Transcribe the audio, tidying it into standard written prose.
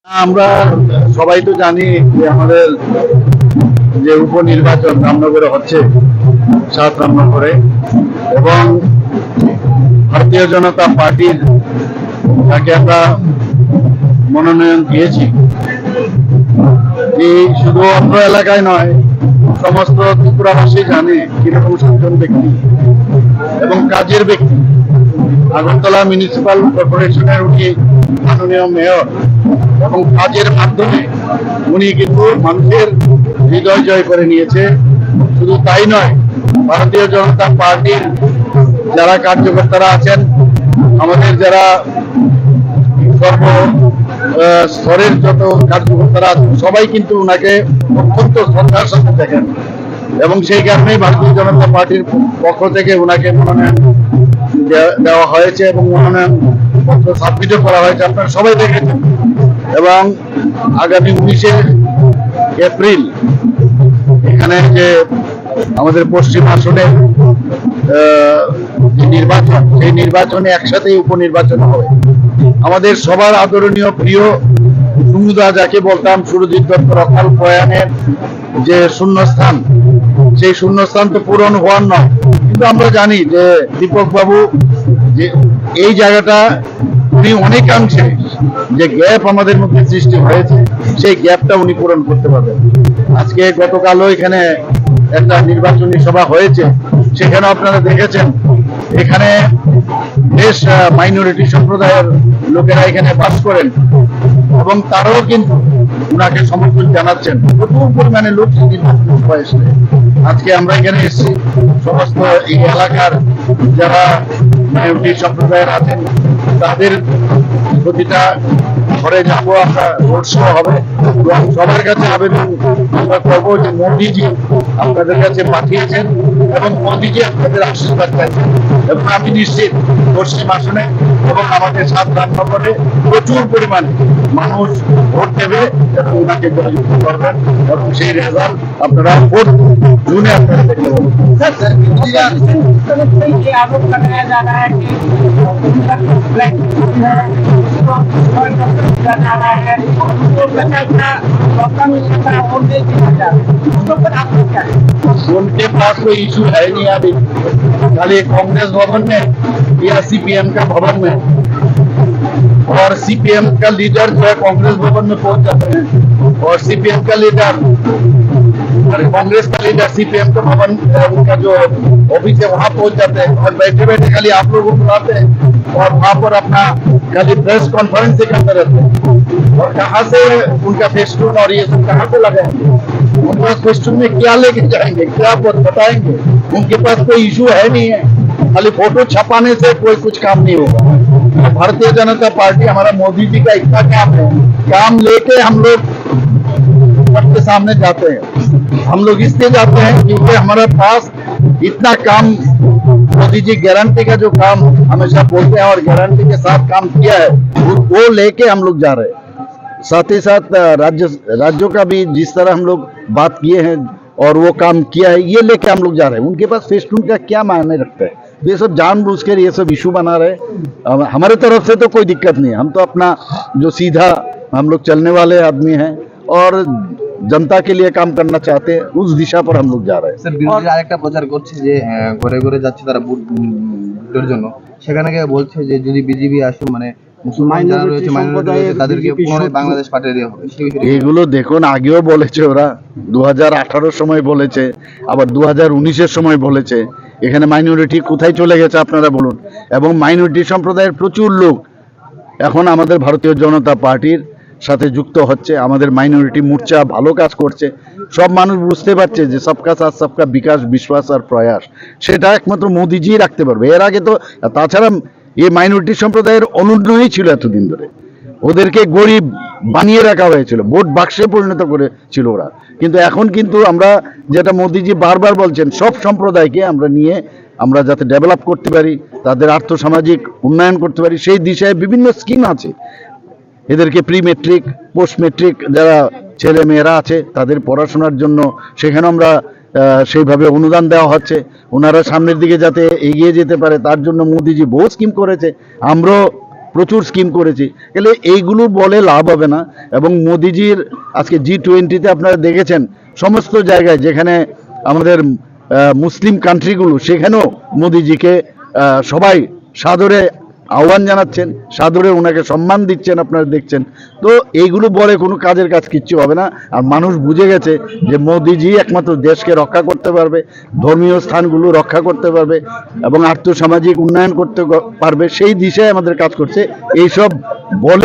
আমরা সবাই তো জানি যে আমাদের যে উপনির্বাচন রামনগরে হচ্ছে 7 রামনগরে, এবং ভারতীয় জনতা পার্টির যাকে আমরা মনোনয়ন দিয়েছি, এই শুধু অত্র এলাকায় নয়, সমস্ত ত্রিপুরাবাসী জানে কিরকম সজ্জন ব্যক্তি এবং কাজের ব্যক্তি। আগরতলা মিউনিসিপাল কর্পোরেশনের উনি মাননীয় মেয়র, এবং কাজের মাধ্যমে উনি কিন্তু মানুষের হৃদয় জয় করে নিয়েছে। শুধু তাই নয়, ভারতীয় জনতা পার্টির যারা কার্যকর্তারা আছেন, আমাদের যারা সর্ব স্তরের যত কার্যকর্তারা আছেন, সবাই কিন্তু ওনাকে অত্যন্ত শ্রদ্ধার সাথে দেখেন, এবং সেই কারণেই ভারতীয় জনতা পার্টির পক্ষ থেকে ওনাকে মনোনয়ন দেওয়া হয়েছে এবং মনোনয়ন পত্র সাবমিটও করা হয়েছে, আপনারা সবাই দেখেছেন। এবং আগামী 19শে এপ্রিল এখানে যে আমাদের পশ্চিম আসনের নির্বাচন, সেই নির্বাচনে একসাথেই উপনির্বাচন হবে। আমাদের সবার আদরণীয় প্রিয় সুমুদা, যাকে বলতাম সুরজিৎ দত্তর অকাল প্রয়াণের যে শূন্যস্থান, সেই শূন্যস্থান তো পূরণ হওয়ার নয়, কিন্তু আমরা জানি যে দীপক বাবু যে এই জায়গাটা উনি অনেকাংশে যে গ্যাপ আমাদের মধ্যে সৃষ্টি হয়েছে, সেই গ্যাপটা উনি পূরণ করতে পারবেন। আজকে গতকালও এখানে একটা নির্বাচনী সভা হয়েছে, সেখানে আপনারা দেখেছেন এখানে বেশ মাইনরিটি সম্প্রদায়ের লোকেরা এখানে বাস করেন, এবং তারাও কিন্তু ওনাকে সমর্থন জানাচ্ছেন। প্রচুর পরিমাণে লোক বয়সে আজকে আমরা এখানে এসেছি। সমস্ত এই এলাকার যারা মাইনরিটি সম্প্রদায়ের আছেন, তাদের প্রতিটা ঘরে যাবো, আমরা রোড শো হবে, এবং সবার কাছে আবেদন আমরা করবো যে মোদিজি আপনাদের কাছে পাঠিয়েছেন এবং মোদিজি আপনাদের আশীর্বাদ চাইছেন, এবং আমি নিশ্চিত পশ্চিম আসনে এবং আমাদের 7 রামনগরে প্রচুর পরিমাণে মানুষ ভোট দেবে এবং ওনাকে জয়যুক্ত করবেন, এবং সেই রেজাল্ট আপনারা 4 জুনে আপনারা দেখতে পাবেন। उनके पास कोई इशू है नहीं अभी, खाली कांग्रेस भवन में या सीपीएम का भवन में, और सीपीएम का लीडर जो है कांग्रेस भवन में पहुंच जाते हैं, और सीपीएम का लीडर कांग्रेस का लीडर सीपीएम का भवन उनका जो ऑफिस है वहां पहुंच जाते हैं, और बैठे बैठे खाली आप लोगों को बुलाते हैं और वहां पर अपना खाली प्रेस कॉन्फ्रेंस से करते रहते हैं। और कहाँ से उनका फेस्टून और ये सब कहाँ से लगाएंगे? उनके पास फेस्टून में क्या लेके जाएंगे, क्या बताएंगे? उनके पास कोई इशू है नहीं है, खाली फोटो छपाने से कोई कुछ काम नहीं होगा। भारतीय जनता पार्टी, हमारा मोदी जी का इतना काम है, काम लेके हम लोग सबके सामने जाते हैं। हम लोग इसलिए जाते हैं क्योंकि हमारे पास इतना काम, मोदी जी गारंटी का जो काम हमेशा बोलते हैं और गारंटी के साथ काम किया है, वो लेके हम लोग जा रहे हैं। साथ ही साथ राज्यों का भी जिस तरह हम लोग बात किए हैं और वो काम किया है, ये लेके हम लोग जा रहे हैं। उनके पास फेस्टून का क्या मायने रखता है? ये सब जानबूझकर ये सब इशू बना रहे। हमारे तरफ से तो कोई दिक्कत नहीं है, हम तो अपना जो सीधा हम लोग चलने वाले आदमी हैं और जनता के लिए काम करना चाहते हैं, उस दिशा पर हम लोग जा रहे हैं। স্যার, বিরোধীরা আরেকটা প্রচার করছে যে ঘরে ঘরে যাচ্ছে তারা ভোটের জন্য, সেখানে গিয়ে বলছে যে যদি বিজেপি আসে, মানে মুসলমান যারা রয়েছে, মাইনরিটি রয়েছে, তাদেরকে পুনরায় বাংলাদেশ পাঠিয়ে দেওয়া হবে। এগুলো দেখুন, আগেও বলেছে ওরা, 2018 সময় বলেছে, আবার 2019-এর সময় বলেছে। এখানে মাইনরিটি কোথায় চলে গেছে আপনারা বলুন? এবং মাইনরিটি সম্প্রদায়ের প্রচুর লোক এখন আমাদের ভারতীয় জনতা পার্টির সাথে যুক্ত হচ্ছে। আমাদের মাইনরিটি মোর্চা ভালো কাজ করছে। সব মানুষ বুঝতে পারছে যে সবকা সাথ সবকা বিকাশ, বিশ্বাস আর প্রয়াস, সেটা একমাত্র মোদিজি রাখতে পারবে। এর আগে তো, তাছাড়া এই মাইনরিটি সম্প্রদায়ের অনুন্নয়ই ছিল এতদিন ধরে, ওদেরকে গরিব বানিয়ে রাখা হয়েছিল, ভোট বাক্সে পরিণত করেছিল ওরা। কিন্তু এখন কিন্তু আমরা যেটা মোদিজি বারবার বলছেন, সব সম্প্রদায়কে আমরা নিয়ে আমরা যাতে ডেভেলপ করতে পারি, তাদের আর্থসামাজিক উন্নয়ন করতে পারি, সেই দিশায় বিভিন্ন স্কিম আছে। এদেরকে প্রি মেট্রিক, পোস্ট মেট্রিক যারা ছেলে মেয়েরা আছে তাদের পড়াশোনার জন্য সেখানে আমরা সেইভাবে অনুদান দেওয়া হচ্ছে। ওনারা সামনের দিকে যাতে এগিয়ে যেতে পারে তার জন্য মোদিজি বহু স্কিম করেছে। আমরাও প্রচুর স্কিম করেছি, তাহলে এইগুলো বলে লাভ হবে না। এবং মোদিজির আজকে G20-তে আপনারা দেখেছেন সমস্ত জায়গায় যেখানে আমাদের মুসলিম কান্ট্রিগুলো, সেখানেও মোদিজিকে সবাই সাদরে আহ্বান জানাচ্ছেন, সাদরে ওনাকে সম্মান দিচ্ছেন, আপনারা দেখছেন। তো এইগুলো বলে কোনো কাজের কাজ কিচ্ছু হবে না। আর মানুষ বুঝে গেছে যে মোদিজি একমাত্র দেশকে রক্ষা করতে পারবে, ধর্মীয় স্থানগুলো রক্ষা করতে পারবে এবং আর্থসামাজিক উন্নয়ন করতে পারবে, সেই দিশায় আমাদের কাজ করছে। এইসব বলে